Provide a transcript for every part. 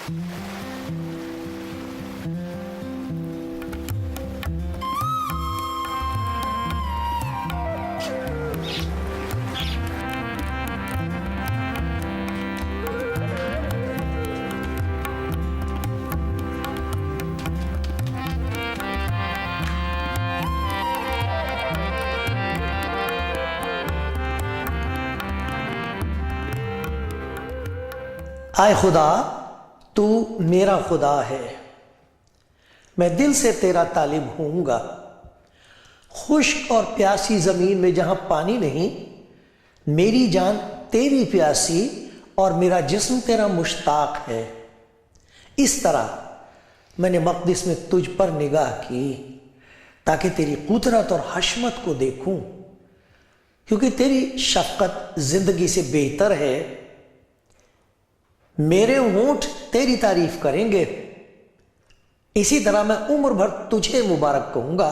آئے خدا تو میرا خدا ہے، میں دل سے تیرا طالب ہوں گا۔ خشک اور پیاسی زمین میں جہاں پانی نہیں، میری جان تیری پیاسی اور میرا جسم تیرا مشتاق ہے۔ اس طرح میں نے مقدس میں تجھ پر نگاہ کی تاکہ تیری قدرت اور حشمت کو دیکھوں، کیونکہ تیری شفقت زندگی سے بہتر ہے۔ میرے ہونٹ تیری تعریف کریں گے، اسی طرح میں عمر بھر تجھے مبارک کہوں گا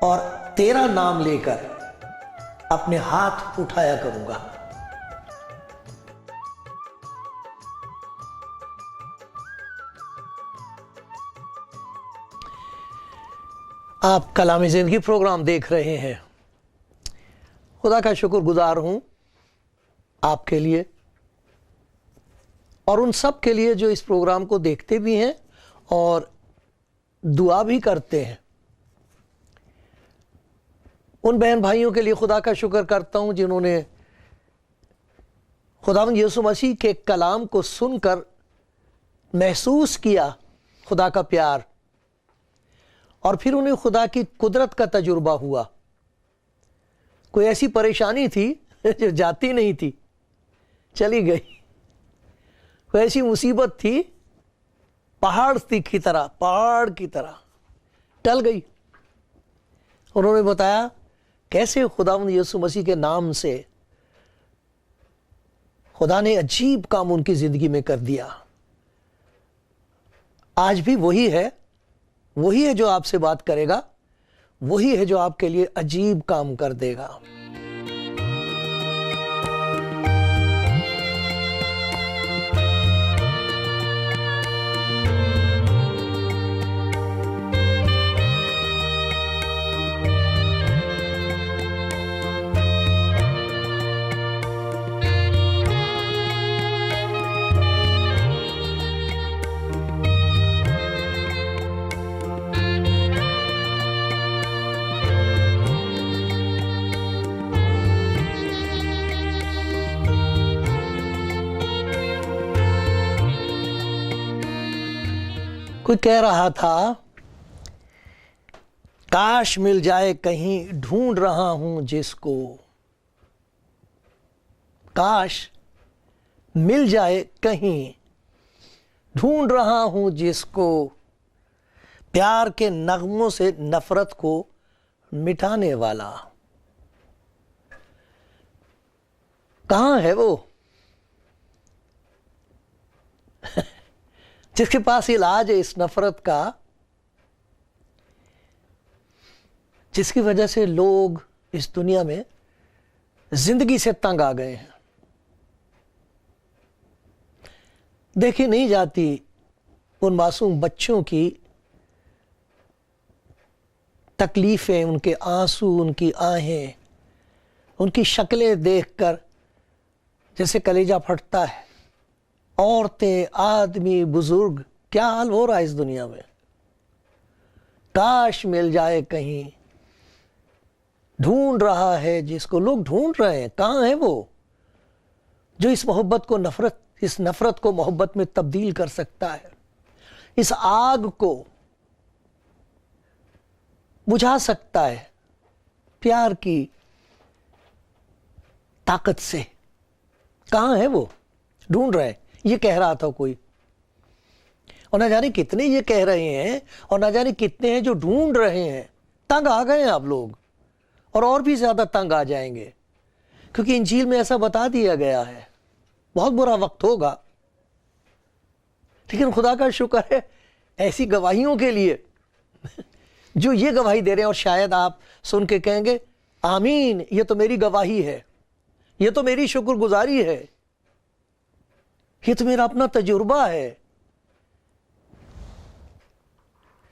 اور تیرا نام لے کر اپنے ہاتھ اٹھایا کروں گا۔ آپ کلام زندگی پروگرام دیکھ رہے ہیں۔ خدا کا شکر گزار ہوں آپ کے لیے اور ان سب کے لیے جو اس پروگرام کو دیکھتے بھی ہیں اور دعا بھی کرتے ہیں۔ ان بہن بھائیوں کے لیے خدا کا شکر کرتا ہوں جنہوں نے خداوند یسوع مسیح کے کلام کو سن کر محسوس کیا خدا کا پیار، اور پھر انہیں خدا کی قدرت کا تجربہ ہوا۔ کوئی ایسی پریشانی تھی جو جاتی نہیں تھی، چلی گئی۔ کوئی ایسی مصیبت تھی پہاڑ کی طرح ٹل گئی۔ انہوں نے بتایا کیسے خداوند یسوع مسیح کے نام سے خدا نے عجیب کام ان کی زندگی میں کر دیا۔ آج بھی وہی ہے جو آپ سے بات کرے گا، وہی ہے جو آپ کے لیے عجیب کام کر دے گا۔ کوئی کہہ رہا تھا کاش مل جائے کہیں ڈھونڈ رہا ہوں جس کو، کاش مل جائے کہیں ڈھونڈ رہا ہوں جس کو، پیار کے نغموں سے نفرت کو مٹانے والا۔ کہاں ہے وہ جس کے پاس علاج ہے اس نفرت کا، جس کی وجہ سے لوگ اس دنیا میں زندگی سے تنگ آ گئے ہیں۔ دیکھی نہیں جاتی ان معصوم بچوں کی تکلیفیں، ان کے آنسو، ان کی آہیں، ان کی شکلیں دیکھ کر جیسے کلیجہ پھٹتا ہے۔ عورتیں، آدمی، بزرگ، کیا حال ہو رہا ہے اس دنیا میں۔ کاش مل جائے کہیں، ڈھونڈ رہا ہے جس کو، لوگ ڈھونڈ رہے ہیں۔ کہاں ہے وہ جو اس نفرت کو محبت میں تبدیل کر سکتا ہے، اس آگ کو بجھا سکتا ہے پیار کی طاقت سے؟ کہاں ہے وہ؟ ڈھونڈ رہے ہیں۔ یہ کہہ رہا تھا کوئی، اور نہ جانے کتنے یہ کہہ رہے ہیں، اور نہ جانے کتنے ہیں جو ڈھونڈ رہے ہیں۔ تنگ آ گئے ہیں آپ لوگ، اور بھی زیادہ تنگ آ جائیں گے، کیونکہ انجیل میں ایسا بتا دیا گیا ہے بہت برا وقت ہوگا۔ لیکن خدا کا شکر ہے ایسی گواہیوں کے لیے جو یہ گواہی دے رہے ہیں، اور شاید آپ سن کے کہیں گے آمین، یہ تو میری گواہی ہے، یہ تو میری شکر گزاری ہے، یہ تو میرا اپنا تجربہ ہے۔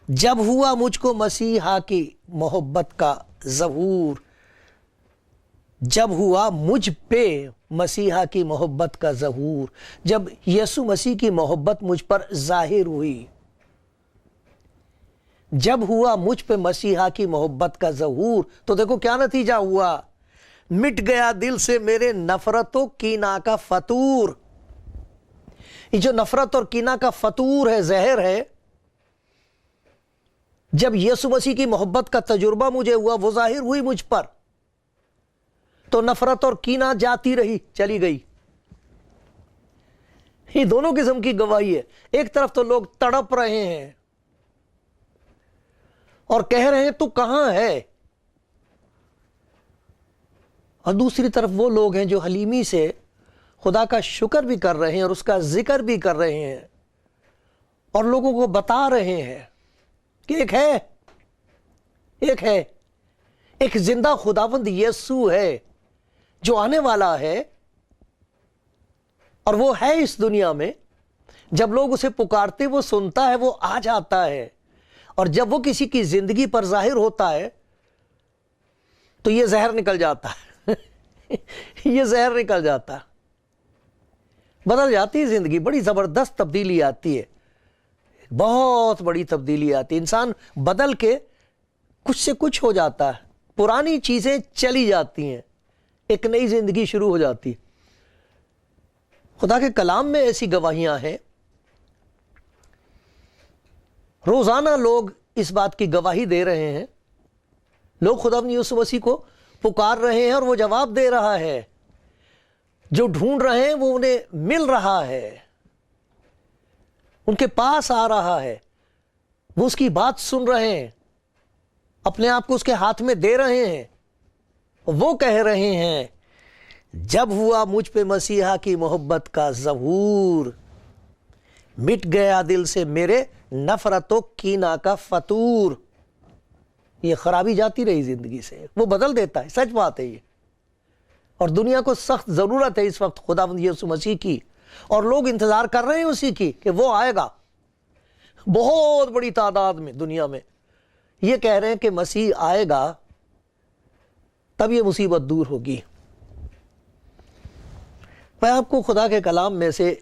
جب ہوا مجھ کو مسیحا کی محبت کا ظہور، جب ہوا مجھ پہ مسیحا کی محبت کا ظہور، جب یسوع مسیح کی محبت مجھ پر ظاہر ہوئی، جب ہوا مجھ پہ مسیحا کی محبت کا ظہور، تو دیکھو کیا نتیجہ ہوا، مٹ گیا دل سے میرے نفرت و کینہ کا فتور۔ یہ جو نفرت اور کینہ کا فتور ہے، زہر ہے، جب یسوع مسیح کی محبت کا تجربہ مجھے ہوا، وہ ظاہر ہوئی مجھ پر، تو نفرت اور کینہ جاتی رہی، چلی گئی۔ یہ دونوں قسم کی گواہی ہے۔ ایک طرف تو لوگ تڑپ رہے ہیں اور کہہ رہے ہیں تو کہاں ہے، اور دوسری طرف وہ لوگ ہیں جو حلیمی سے خدا کا شکر بھی کر رہے ہیں اور اس کا ذکر بھی کر رہے ہیں اور لوگوں کو بتا رہے ہیں کہ ایک ہے ایک زندہ خداوند یسوع ہے جو آنے والا ہے، اور وہ ہے اس دنیا میں۔ جب لوگ اسے پکارتے وہ سنتا ہے، وہ آ جاتا ہے، اور جب وہ کسی کی زندگی پر ظاہر ہوتا ہے تو یہ زہر نکل جاتا ہے یہ زہر نکل جاتا ہے، بدل جاتی ہے زندگی، بڑی زبردست تبدیلی آتی ہے، بہت بڑی تبدیلی آتی ہے، انسان بدل کے کچھ سے کچھ ہو جاتا ہے، پرانی چیزیں چلی جاتی ہیں، ایک نئی زندگی شروع ہو جاتی ہے۔ خدا کے کلام میں ایسی گواہیاں ہیں، روزانہ لوگ اس بات کی گواہی دے رہے ہیں، لوگ خداوند یسوع مسیح کو پکار رہے ہیں اور وہ جواب دے رہا ہے، جو ڈھونڈ رہے ہیں وہ انہیں مل رہا ہے، ان کے پاس آ رہا ہے، وہ اس کی بات سن رہے ہیں، اپنے آپ کو اس کے ہاتھ میں دے رہے ہیں، وہ کہہ رہے ہیں جب ہوا مجھ پہ مسیحا کی محبت کا ظہور، مٹ گیا دل سے میرے نفرت و کینہ کا فتور۔ یہ خرابی جاتی رہی زندگی سے، وہ بدل دیتا ہے، سچ بات ہے یہ، اور دنیا کو سخت ضرورت ہے اس وقت خداوند یسوع مسیح کی، اور لوگ انتظار کر رہے ہیں اسی کی کہ وہ آئے گا۔ بہت بڑی تعداد میں دنیا میں یہ کہہ رہے ہیں کہ مسیح آئے گا تب یہ مصیبت دور ہوگی۔ میں آپ کو خدا کے کلام میں سے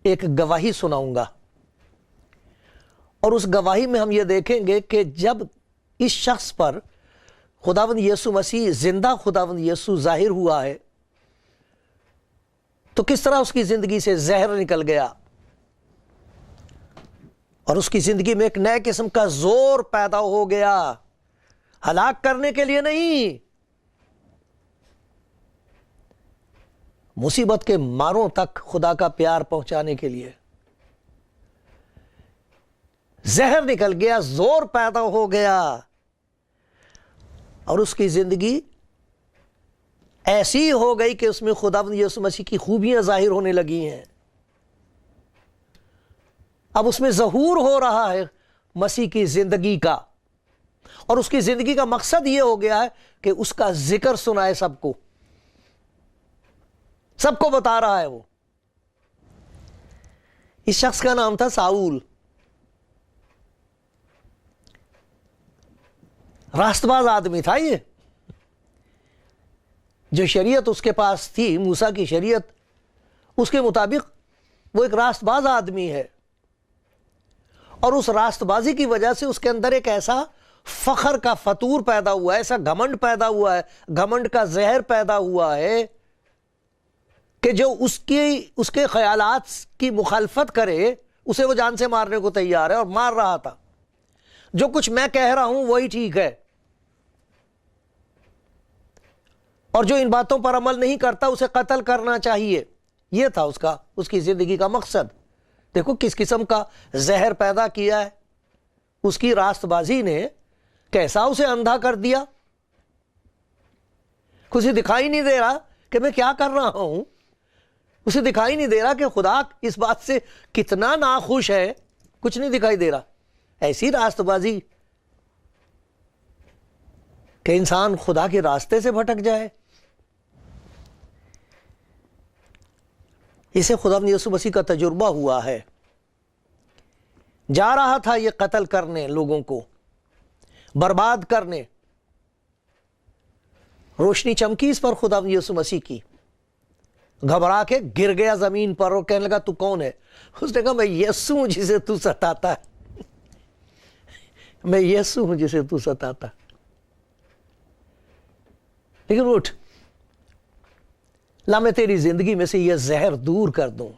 ایک گواہی سناؤں گا، اور اس گواہی میں ہم یہ دیکھیں گے کہ جب اس شخص پر خداوند یسوع مسیح، زندہ خداوند یسوع ظاہر ہوا ہے، تو کس طرح اس کی زندگی سے زہر نکل گیا اور اس کی زندگی میں ایک نئے قسم کا زور پیدا ہو گیا، ہلاک کرنے کے لیے نہیں، مصیبت کے ماروں تک خدا کا پیار پہنچانے کے لیے۔ زہر نکل گیا، زور پیدا ہو گیا، اور اس کی زندگی ایسی ہو گئی کہ اس میں خداوند یسوع مسیح کی خوبیاں ظاہر ہونے لگی ہیں۔ اب اس میں ظہور ہو رہا ہے مسیح کی زندگی کا، اور اس کی زندگی کا مقصد یہ ہو گیا ہے کہ اس کا ذکر سنائے سب کو، سب کو بتا رہا ہے وہ۔ اس شخص کا نام تھا ساؤل، راست باز آدمی تھا یہ، جو شریعت اس کے پاس تھی، موسیٰ کی شریعت، اس کے مطابق وہ ایک راست باز آدمی ہے، اور اس راست بازی کی وجہ سے اس کے اندر ایک ایسا فخر کا فتور پیدا ہوا ہے، ایسا گھمنڈ پیدا ہوا ہے، گھمنڈ کا زہر پیدا ہوا ہے کہ جو اس کے خیالات کی مخالفت کرے اسے وہ جان سے مارنے کو تیار ہے، اور مار رہا تھا۔ جو کچھ میں کہہ رہا ہوں وہی ٹھیک ہے، اور جو ان باتوں پر عمل نہیں کرتا اسے قتل کرنا چاہیے۔ یہ تھا اس کی زندگی کا مقصد۔ دیکھو کس قسم کا زہر پیدا کیا ہے اس کی راست بازی نے، کیسا اسے اندھا کر دیا، اسے دکھائی نہیں دے رہا کہ میں کیا کر رہا ہوں، اسے دکھائی نہیں دے رہا کہ خدا اس بات سے کتنا ناخوش ہے، کچھ نہیں دکھائی دے رہا۔ ایسی راست بازی کہ انسان خدا کے راستے سے بھٹک جائے، اسے خداوند یسوع مسیح کا تجربہ ہوا ہے، جا رہا تھا یہ قتل کرنے، لوگوں کو برباد کرنے. روشنی چمکی اس پر خدا یسوع مسیح کی، گھبرا کے گر گیا زمین پر اور کہنے لگا تو کون ہے؟ اس نے کہا میں یسوع ہوں جسے تو ستاتا ہے، میں یسوع ہوں جسے تو ستاتا. لیکن اٹھ، لا میں تیری زندگی میں سے یہ زہر دور کر دوں.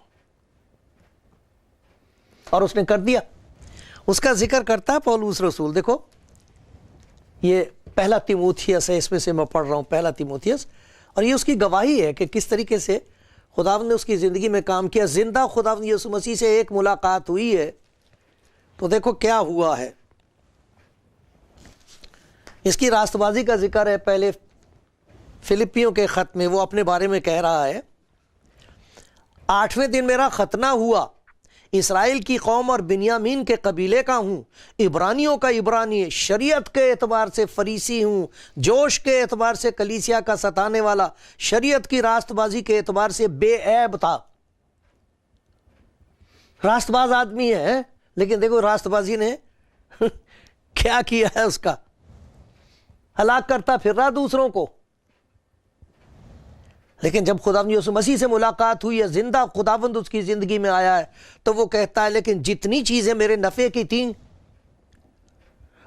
اور اس نے کر دیا. اس کا ذکر کرتا ہے پولس رسول. دیکھو یہ پہلا تیموتھیوس ہے، اس میں سے میں پڑھ رہا ہوں، پہلا تیموتھیوس، اور یہ اس کی گواہی ہے کہ کس طریقے سے خداوند نے اس کی زندگی میں کام کیا. زندہ خداوند یسوع مسیح سے ایک ملاقات ہوئی ہے تو دیکھو کیا ہوا ہے. اس کی راست بازی کا ذکر ہے پہلے فلپیوں کے خط میں. وہ اپنے بارے میں کہہ رہا ہے 8ویں دن میرا ختنہ ہوا، اسرائیل کی قوم اور بنیامین کے قبیلے کا ہوں، عبرانیوں کا عبرانی، شریعت کے اعتبار سے فریسی ہوں، جوش کے اعتبار سے کلیسیا کا ستانے والا، شریعت کی راست بازی کے اعتبار سے بے عیب تھا. راست باز آدمی ہے، لیکن دیکھو راست بازی نے کیا کیا ہے، اس کا ہلاک کرتا پھر رہا دوسروں کو. لیکن جب خداوند یسوع مسیح سے ملاقات ہوئی ہے، زندہ خداوند اس کی زندگی میں آیا ہے، تو وہ کہتا ہے لیکن جتنی چیزیں میرے نفع کی تھیں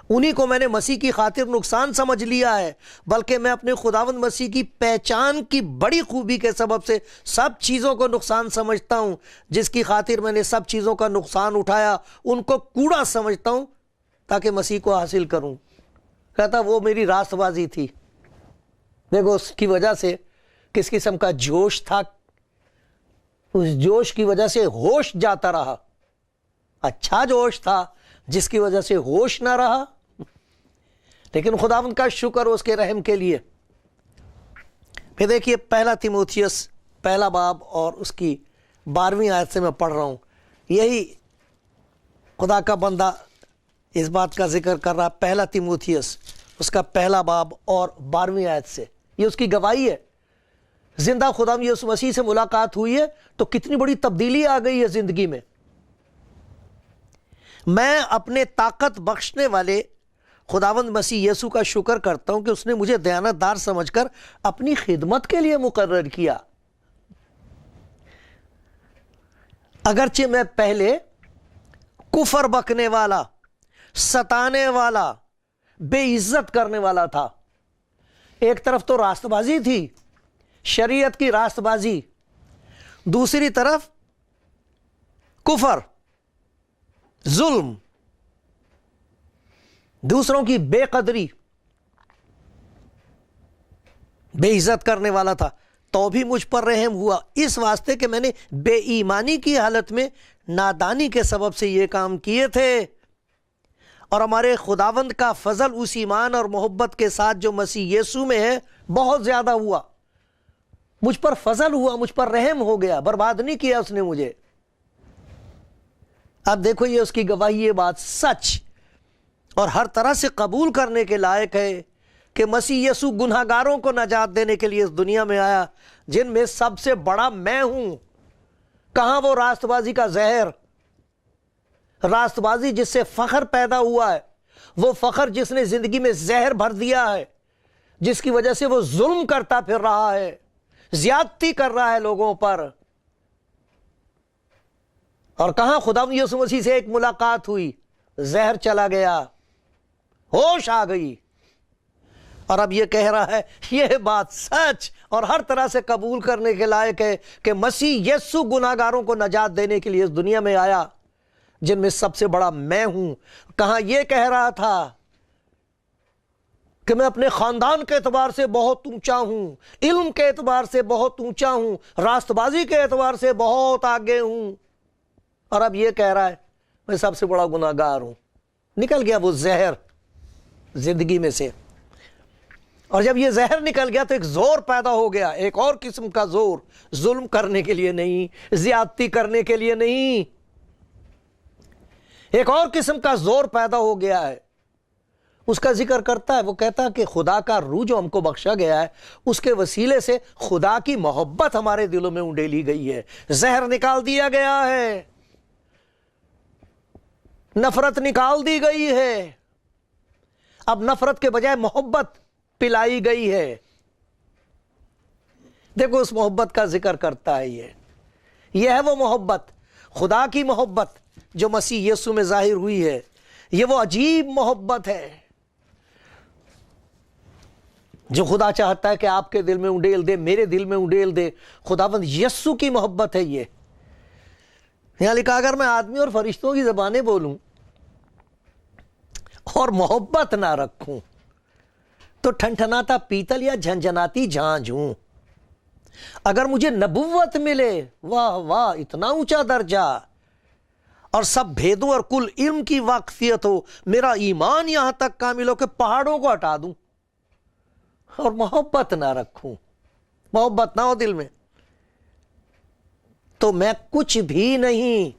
انہی کو میں نے مسیح کی خاطر نقصان سمجھ لیا ہے، بلکہ میں اپنے خداوند مسیح کی پہچان کی بڑی خوبی کے سبب سے سب چیزوں کو نقصان سمجھتا ہوں. جس کی خاطر میں نے سب چیزوں کا نقصان اٹھایا ان کو کوڑا سمجھتا ہوں تاکہ مسیح کو حاصل کروں. کہتا وہ میری راست بازی تھی. دیکھو اس کی وجہ سے کس قسم کا جوش تھا، اس جوش کی وجہ سے ہوش جاتا رہا. اچھا جوش تھا جس کی وجہ سے ہوش نہ رہا. لیکن خداوند کا شکر اس کے رحم کے لیے. پھر دیکھیے پہلا تیموتھیوس پہلا باب اور اس کی 12ویں آیت سے میں پڑھ رہا ہوں. یہی خدا کا بندہ اس بات کا ذکر کر رہا. پہلا تیموتھیوس اس کا پہلا باب اور 12ویں آیت سے، یہ اس کی گواہی ہے. زندہ خداوند یسوع مسیح سے ملاقات ہوئی ہے تو کتنی بڑی تبدیلی آ گئی ہے زندگی میں. میں اپنے طاقت بخشنے والے خداوند مسیح یسوع کا شکر کرتا ہوں کہ اس نے مجھے دیانتدار سمجھ کر اپنی خدمت کے لیے مقرر کیا. اگرچہ میں پہلے کفر بکنے والا، ستانے والا، بے عزت کرنے والا تھا. ایک طرف تو راست بازی تھی، شریعت کی راست بازی، دوسری طرف کفر، ظلم، دوسروں کی بے قدری، بے عزت کرنے والا تھا. تو بھی مجھ پر رحم ہوا اس واسطے کہ میں نے بے ایمانی کی حالت میں نادانی کے سبب سے یہ کام کیے تھے، اور ہمارے خداوند کا فضل اس ایمان اور محبت کے ساتھ جو مسیح یسوع میں ہے بہت زیادہ ہوا. مجھ پر فضل ہوا، مجھ پر رحم ہو گیا، برباد نہیں کیا اس نے مجھے. اب دیکھو یہ اس کی گواہی، یہ بات سچ اور ہر طرح سے قبول کرنے کے لائق ہے کہ مسیح یسوع گناہ گاروں کو نجات دینے کے لیے اس دنیا میں آیا، جن میں سب سے بڑا میں ہوں. کہاں وہ راست بازی کا زہر، راست بازی جس سے فخر پیدا ہوا ہے، وہ فخر جس نے زندگی میں زہر بھر دیا ہے، جس کی وجہ سے وہ ظلم کرتا پھر رہا ہے، زیادتی کر رہا ہے لوگوں پر. اور کہاں خداوند یسوع مسیح سے ایک ملاقات ہوئی، زہر چلا گیا، ہوش آ گئی. اور اب یہ کہہ رہا ہے یہ بات سچ اور ہر طرح سے قبول کرنے کے لائق ہے کہ مسیح یسوع گناہ گاروں کو نجات دینے کے لیے اس دنیا میں آیا، جن میں سب سے بڑا میں ہوں. کہاں یہ کہہ رہا تھا کہ میں اپنے خاندان کے اعتبار سے بہت اونچا ہوں، علم کے اعتبار سے بہت اونچا ہوں، راست بازی کے اعتبار سے بہت آگے ہوں. اور اب یہ کہہ رہا ہے میں سب سے بڑا گناہ گار ہوں. نکل گیا وہ زہر زندگی میں سے. اور جب یہ زہر نکل گیا تو ایک زور پیدا ہو گیا، ایک اور قسم کا زور، ظلم کرنے کے لیے نہیں، زیادتی کرنے کے لیے نہیں، ایک اور قسم کا زور پیدا ہو گیا ہے. اس کا ذکر کرتا ہے، وہ کہتا ہے کہ خدا کا روح جو ہم کو بخشا گیا ہے، اس کے وسیلے سے خدا کی محبت ہمارے دلوں میں انڈیلی گئی ہے. زہر نکال دیا گیا ہے. نفرت نکال دی گئی ہے، اب نفرت کے بجائے محبت پلائی گئی ہے۔ دیکھو اس محبت کا ذکر کرتا ہے یہ ہے وہ محبت، خدا کی محبت جو مسیح یسوع میں ظاہر ہوئی ہے۔ یہ وہ عجیب محبت ہے جو خدا چاہتا ہے کہ آپ کے دل میں انڈیل دے، میرے دل میں انڈیل دے۔ خداوند یسوع کی محبت ہے یہ۔ یہاں لکھا اگر میں آدمی اور فرشتوں کی زبانیں بولوں اور محبت نہ رکھوں تو ٹھنٹھناتا پیتل یا جھنجھناتی جھانجھ ہوں۔ اگر مجھے نبوت ملے، واہ واہ اتنا اونچا درجہ، اور سب بھیدوں اور کل علم کی واقفیت ہو، میرا ایمان یہاں تک کامل ہو کہ پہاڑوں کو ہٹا دوں، اور محبت نہ رکھوں، محبت نہ ہو دل میں، تو میں کچھ بھی نہیں۔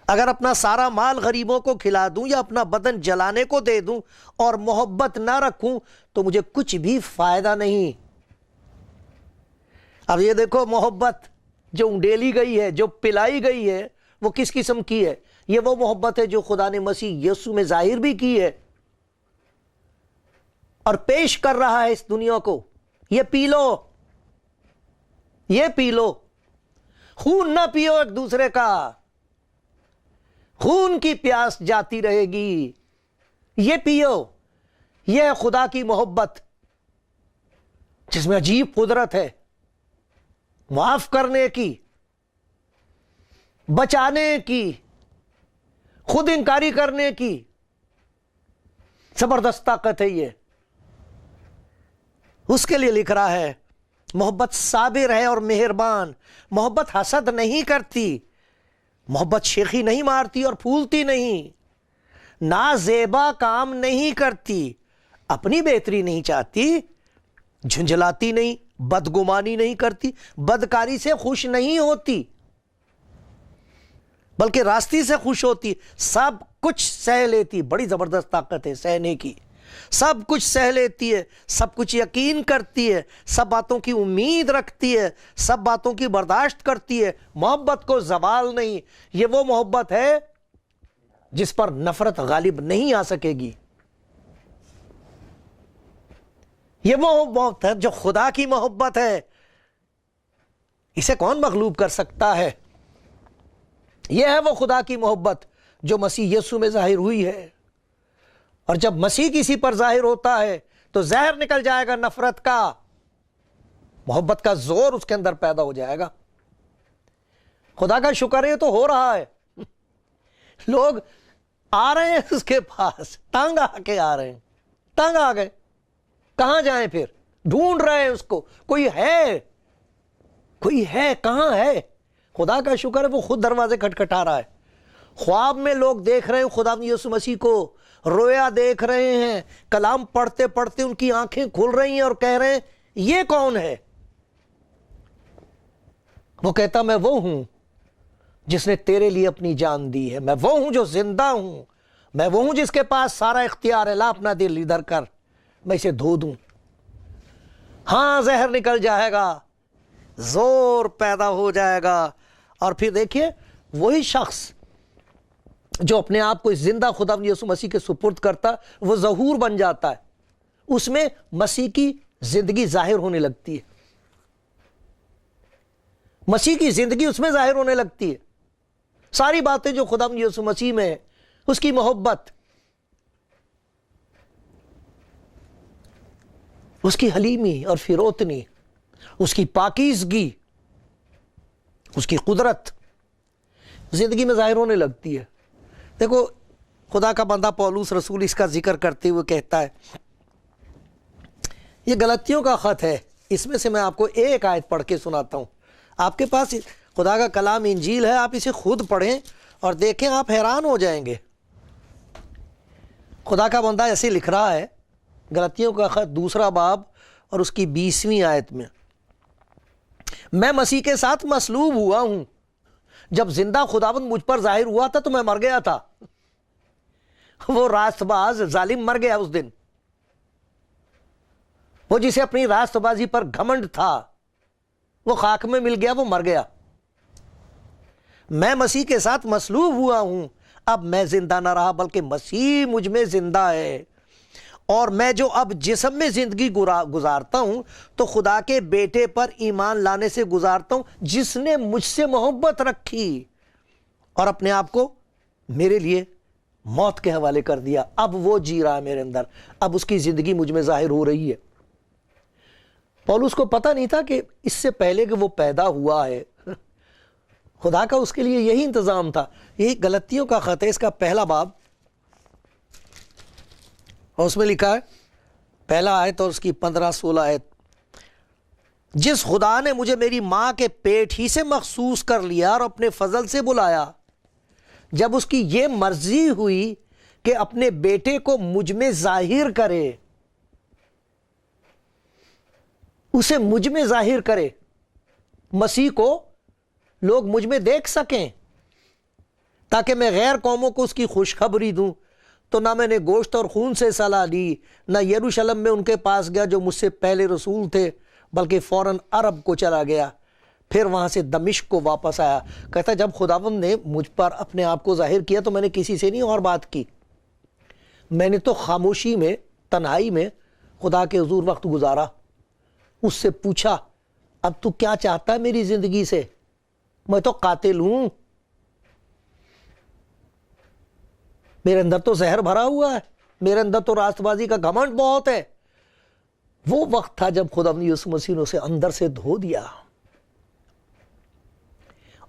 اگر اپنا سارا مال غریبوں کو کھلا دوں یا اپنا بدن جلانے کو دے دوں اور محبت نہ رکھوں تو مجھے کچھ بھی فائدہ نہیں۔ اب یہ دیکھو محبت جو انڈیلی گئی ہے، جو پلائی گئی ہے، وہ کس قسم کی ہے؟ یہ وہ محبت ہے جو خدا نے مسیح یسوع میں ظاہر بھی کی ہے اور پیش کر رہا ہے اس دنیا کو۔ یہ پی لو، یہ پی لو، خون نہ پیو ایک دوسرے کا، خون کی پیاس جاتی رہے گی، یہ پیو۔ یہ ہے خدا کی محبت جس میں عجیب قدرت ہے، معاف کرنے کی، بچانے کی، خود انکاری کرنے کی، زبردست طاقت ہے یہ۔ اس کے لیے لکھ رہا ہے محبت صابر ہے اور مہربان، محبت حسد نہیں کرتی، محبت شیخی نہیں مارتی اور پھولتی نہیں، نازیبا کام نہیں کرتی، اپنی بہتری نہیں چاہتی، جھنجھلاتی نہیں، بدگمانی نہیں کرتی، بدکاری سے خوش نہیں ہوتی بلکہ راستی سے خوش ہوتی، سب کچھ سہ لیتی۔ بڑی زبردست طاقت ہے سہنے کی، سب کچھ سہ لیتی ہے، سب کچھ یقین کرتی ہے، سب باتوں کی امید رکھتی ہے، سب باتوں کی برداشت کرتی ہے، محبت کو زوال نہیں۔ یہ وہ محبت ہے جس پر نفرت غالب نہیں آ سکے گی۔ یہ وہ محبت ہے جو خدا کی محبت ہے، اسے کون مغلوب کر سکتا ہے؟ یہ ہے وہ خدا کی محبت جو مسیح یسوع میں ظاہر ہوئی ہے، اور جب مسیح کسی پر ظاہر ہوتا ہے تو زہر نکل جائے گا نفرت کا، محبت کا زور اس کے اندر پیدا ہو جائے گا۔ خدا کا شکر ہے تو ہو رہا ہے، لوگ آ رہے ہیں اس کے پاس، تنگ آ کے آ رہے ہیں، تنگ آ گئے، کہاں جائیں پھر؟ ڈھونڈ رہے ہیں اس کو، کوئی ہے کہاں ہے؟ خدا کا شکر ہے وہ خود دروازے کھٹکھٹا رہا ہے۔ خواب میں لوگ دیکھ رہے ہیں خدا یسوع مسیح کو، رویا دیکھ رہے ہیں، کلام پڑھتے پڑھتے ان کی آنکھیں کھل رہی ہیں اور کہہ رہے ہیں یہ کون ہے؟ وہ کہتا میں وہ ہوں جس نے تیرے لیے اپنی جان دی ہے، میں وہ ہوں جو زندہ ہوں، میں وہ ہوں جس کے پاس سارا اختیار ہے، لا اپنا دل ادھر کر، میں اسے دھو دوں۔ ہاں زہر نکل جائے گا، زور پیدا ہو جائے گا، اور پھر دیکھیے وہی شخص جو اپنے آپ کو اس زندہ خدا یسوع مسیح کے سپرد کرتا وہ ظہور بن جاتا ہے، اس میں مسیح کی زندگی ظاہر ہونے لگتی ہے، مسیح کی زندگی اس میں ظاہر ہونے لگتی ہے، ساری باتیں جو خدا یسوع مسیح میں ہے، اس کی محبت، اس کی حلیمی اور فروتنی، اس کی پاکیزگی، اس کی قدرت زندگی میں ظاہر ہونے لگتی ہے۔ دیکھو خدا کا بندہ پولس رسول اس کا ذکر کرتے ہوئے کہتا ہے، یہ غلطیوں کا خط ہے، اس میں سے میں آپ کو ایک آیت پڑھ کے سناتا ہوں۔ آپ کے پاس خدا کا کلام انجیل ہے، آپ اسے خود پڑھیں اور دیکھیں، آپ حیران ہو جائیں گے۔ خدا کا بندہ ایسے لکھ رہا ہے، غلطیوں کا خط 2 باب اور اس کی 20ویں آیت میں، میں مسیح کے ساتھ مصلوب ہوا ہوں، جب زندہ خداوند مجھ پر ظاہر ہوا تھا تو میں مر گیا تھا، وہ راست باز ظالم مر گیا اس دن، وہ جسے اپنی راست بازی پر گھمنڈ تھا وہ خاک میں مل گیا، وہ مر گیا، میں مسیح کے ساتھ مصلوب ہوا ہوں، اب میں زندہ نہ رہا بلکہ مسیح مجھ میں زندہ ہے، اور میں جو اب جسم میں زندگی گزارتا ہوں تو خدا کے بیٹے پر ایمان لانے سے گزارتا ہوں جس نے مجھ سے محبت رکھی اور اپنے آپ کو میرے لیے موت کے حوالے کر دیا۔ اب وہ جی رہا ہے میرے اندر، اب اس کی زندگی مجھ میں ظاہر ہو رہی ہے۔ پولس کو پتہ نہیں تھا کہ اس سے پہلے کہ وہ پیدا ہوا ہے، خدا کا اس کے لیے یہی انتظام تھا۔ یہی غلطیوں کا خط ہے، اس کا پہلا باب، اور اس میں لکھا ہے پہلا آیت اور اس کی 15-16 آیت، جس خدا نے مجھے میری ماں کے پیٹ ہی سے مخصوص کر لیا اور اپنے فضل سے بلایا، جب اس کی یہ مرضی ہوئی کہ اپنے بیٹے کو مجھ میں ظاہر کرے، اسے مجھ میں ظاہر کرے، مسیح کو لوگ مجھ میں دیکھ سکیں، تاکہ میں غیر قوموں کو اس کی خوشخبری دوں۔ تو نہ میں نے گوشت اور خون سے صلاح لی، نہ یروشلم میں ان کے پاس گیا جو مجھ سے پہلے رسول تھے، بلکہ فوراً عرب کو چلا گیا، پھر وہاں سے دمشق کو واپس آیا۔ کہتا ہے جب خداوند نے مجھ پر اپنے آپ کو ظاہر کیا تو میں نے کسی سے نہیں اور بات کی، میں نے تو خاموشی میں، تنہائی میں خدا کے حضور وقت گزارا، اس سے پوچھا اب تو کیا چاہتا ہے میری زندگی سے؟ میں تو قاتل ہوں، میرے اندر تو زہر بھرا ہوا ہے، میرے اندر تو راست بازی کا گھمنڈ بہت ہے۔ وہ وقت تھا جب خدا نے یسوع مسیح نے اسے اندر سے دھو دیا،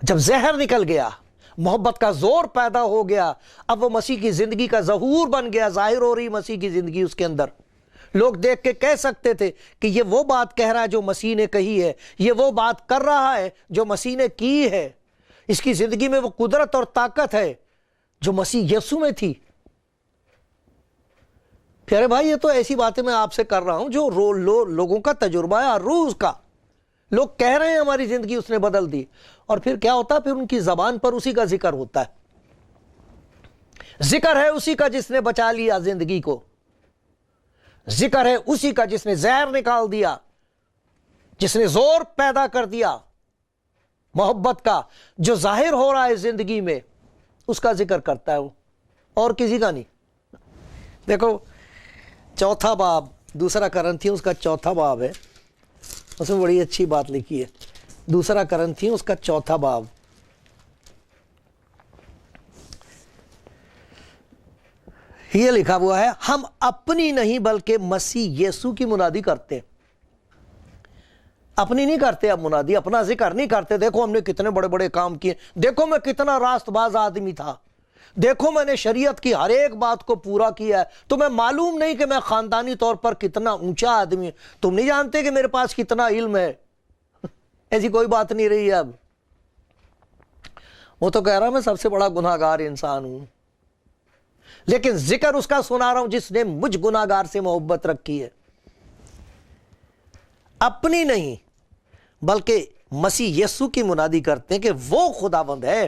جب زہر نکل گیا، محبت کا زور پیدا ہو گیا، اب وہ مسیح کی زندگی کا ظہور بن گیا، ظاہر ہو رہی مسیح کی زندگی اس کے اندر۔ لوگ دیکھ کے کہہ سکتے تھے کہ یہ وہ بات کہہ رہا ہے جو مسیح نے کہی ہے، یہ وہ بات کر رہا ہے جو مسیح نے کی ہے، اس کی زندگی میں وہ قدرت اور طاقت ہے جو مسیح یسوع میں تھی۔ پیارے بھائی، یہ تو ایسی باتیں میں آپ سے کر رہا ہوں جو لوگوں کا تجربہ ہے، ہر روز کا۔ لوگ کہہ رہے ہیں ہماری زندگی اس نے بدل دی، اور پھر کیا ہوتا ہے؟ پھر ان کی زبان پر اسی کا ذکر ہوتا ہے۔ ذکر ہے اسی کا جس نے بچا لیا زندگی کو، ذکر ہے اسی کا جس نے زہر نکال دیا، جس نے زور پیدا کر دیا محبت کا، جو ظاہر ہو رہا ہے زندگی میں، اس کا ذکر کرتا ہے وہ، اور کسی کا نہیں۔ دیکھو چوتھا باب، دوسرا کرنتھیوں اس کا چوتھا باب ہے، اس میں بڑی اچھی بات لکھی ہے۔ دوسرا کرنتھیوں اس کا چوتھا باب، یہ لکھا ہوا ہے، ہم اپنی نہیں بلکہ مسیح یسوع کی منادی کرتے۔ اپنی نہیں کرتے اب منادی، اپنا ذکر نہیں کرتے، دیکھو ہم نے کتنے بڑے بڑے کام کیے، دیکھو میں کتنا راست باز آدمی تھا، دیکھو میں نے شریعت کی ہر ایک بات کو پورا کیا ہے، تمہیں معلوم نہیں کہ میں خاندانی طور پر کتنا اونچا آدمی ہوں، تم نہیں جانتے کہ میرے پاس کتنا علم ہے۔ ایسی کوئی بات نہیں رہی ہے اب۔ وہ تو کہہ رہا میں سب سے بڑا گناہگار انسان ہوں، لیکن ذکر اس کا سنا رہا ہوں جس نے مجھ گناہگار سے محبت رکھی ہے۔ اپنی نہیں بلکہ مسیح یسوع کی منادی کرتے ہیں کہ وہ خداوند ہے،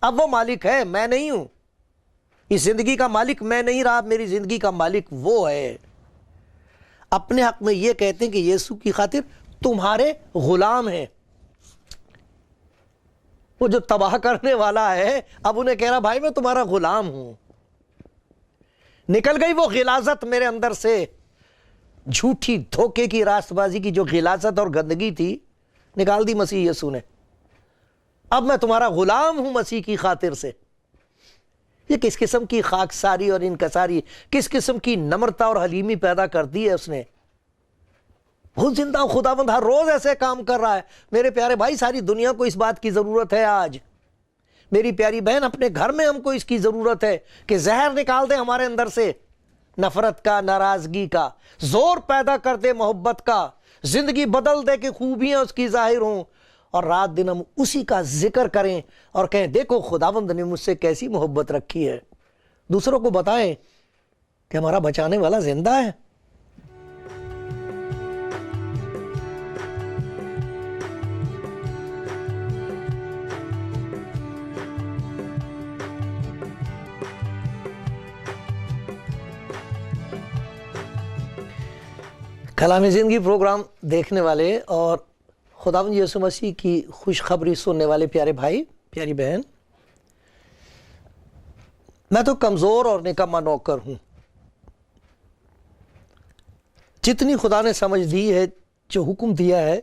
اب وہ مالک ہے، میں نہیں ہوں۔ اس زندگی کا مالک میں نہیں رہا، میری زندگی کا مالک وہ ہے۔ اپنے حق میں یہ کہتے ہیں کہ یسوع کی خاطر تمہارے غلام ہیں۔ وہ جو تباہ کرنے والا ہے اب انہیں کہہ رہا بھائی میں تمہارا غلام ہوں۔ نکل گئی وہ غلاظت میرے اندر سے، جھوٹی دھوکے کی راست بازی کی جو غلاظت اور گندگی تھی، نکال دی مسیح یسوع نے۔ اب میں تمہارا غلام ہوں مسیح کی خاطر سے۔ یہ کس قسم کی خاکساری اور انکساری، کس قسم کی نمرتا اور حلیمی پیدا کر دی ہے اس نے۔ بہت زندہ خداوند ہر روز ایسے کام کر رہا ہے۔ میرے پیارے بھائی، ساری دنیا کو اس بات کی ضرورت ہے آج۔ میری پیاری بہن، اپنے گھر میں ہم کو اس کی ضرورت ہے کہ زہر نکال دے ہمارے اندر سے، نفرت کا، ناراضگی کا، زور پیدا کر دے محبت کا، زندگی بدل دے کہ خوبیاں اس کی ظاہر ہوں، اور رات دن ہم اسی کا ذکر کریں اور کہیں دیکھو خداوند نے مجھ سے کیسی محبت رکھی ہے۔ دوسروں کو بتائیں کہ ہمارا بچانے والا زندہ ہے۔ کلام زندگی پروگرام دیکھنے والے اور خداوند یسوع مسیح کی خوشخبری سننے والے پیارے بھائی، پیاری بہن، میں تو کمزور اور نکما نوکر ہوں. جتنی خدا نے سمجھ دی ہے، جو حکم دیا ہے،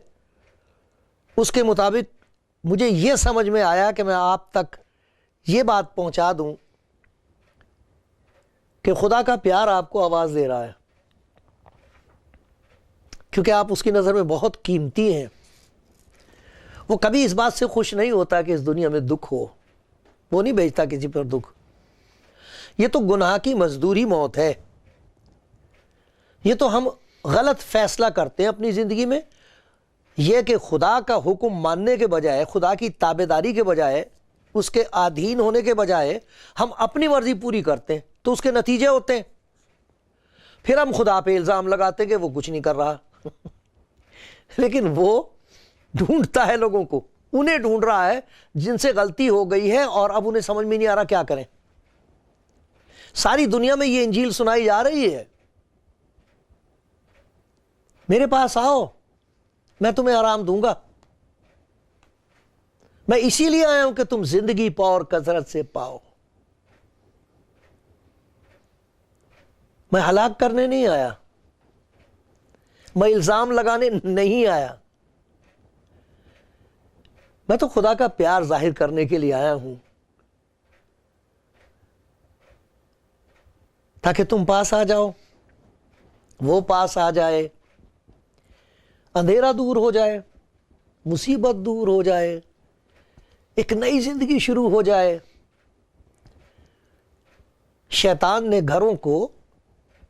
اس کے مطابق مجھے یہ سمجھ میں آیا کہ میں آپ تک یہ بات پہنچا دوں کہ خدا کا پیار آپ کو آواز دے رہا ہے، کیونکہ آپ اس کی نظر میں بہت قیمتی ہیں. وہ کبھی اس بات سے خوش نہیں ہوتا کہ اس دنیا میں دکھ ہو. وہ نہیں بھیجتا کسی پر دکھ. یہ تو گناہ کی مزدوری موت ہے. یہ تو ہم غلط فیصلہ کرتے ہیں اپنی زندگی میں، یہ کہ خدا کا حکم ماننے کے بجائے، خدا کی تابعداری کے بجائے، اس کے آدھین ہونے کے بجائے ہم اپنی مرضی پوری کرتے ہیں، تو اس کے نتیجے ہوتے ہیں. پھر ہم خدا پہ الزام لگاتے ہیں کہ وہ کچھ نہیں کر رہا. لیکن وہ ڈھونڈتا ہے لوگوں کو، انہیں ڈھونڈ رہا ہے جن سے غلطی ہو گئی ہے اور اب انہیں سمجھ میں نہیں آ رہا کیا کریں. ساری دنیا میں یہ انجیل سنائی جا رہی ہے، میرے پاس آؤ، میں تمہیں آرام دوں گا. میں اسی لیے آیا ہوں کہ تم زندگی پاؤ اور کثرت سے پاؤ. میں ہلاک کرنے نہیں آیا، میں الزام لگانے نہیں آیا. میں تو خدا کا پیار ظاہر کرنے کے لیے آیا ہوں، تاکہ تم پاس آ جاؤ، وہ پاس آ جائے، اندھیرا دور ہو جائے، مصیبت دور ہو جائے، ایک نئی زندگی شروع ہو جائے. شیطان نے گھروں کو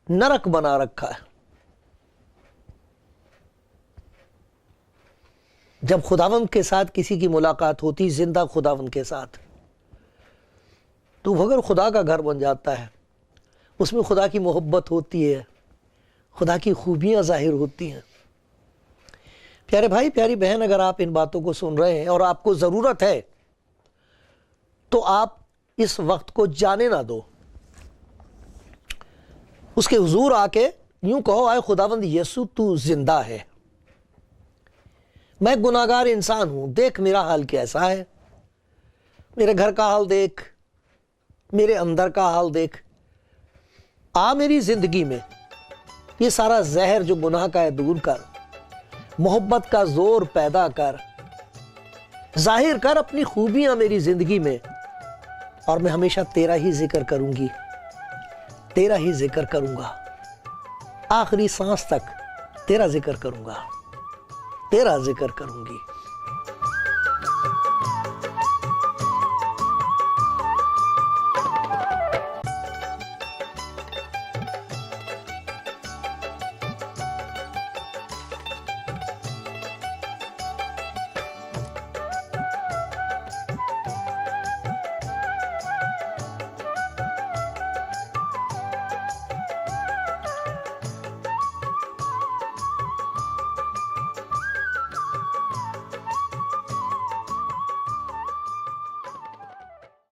نرک بنا رکھا ہے. جب خداوند کے ساتھ کسی کی ملاقات ہوتی، زندہ خداوند کے ساتھ، تو اگر خدا کا گھر بن جاتا ہے، اس میں خدا کی محبت ہوتی ہے، خدا کی خوبیاں ظاہر ہوتی ہیں. پیارے بھائی، پیاری بہن، اگر آپ ان باتوں کو سن رہے ہیں اور آپ کو ضرورت ہے، تو آپ اس وقت کو جانے نہ دو. اس کے حضور آ کے یوں کہو، اے خداوند یسوع، تو زندہ ہے. میں گناہگار انسان ہوں، دیکھ میرا حال کیسا ہے، میرے گھر کا حال دیکھ، میرے اندر کا حال دیکھ. آ میری زندگی میں یہ سارا زہر جو گناہ کا ہے دور کر، محبت کا زور پیدا کر، ظاہر کر اپنی خوبیاں میری زندگی میں، اور میں ہمیشہ تیرا ہی ذکر کروں گی، تیرا ہی ذکر کروں گا. آخری سانس تک تیرا ذکر کروں گا، تیرا ذکر کروں گی.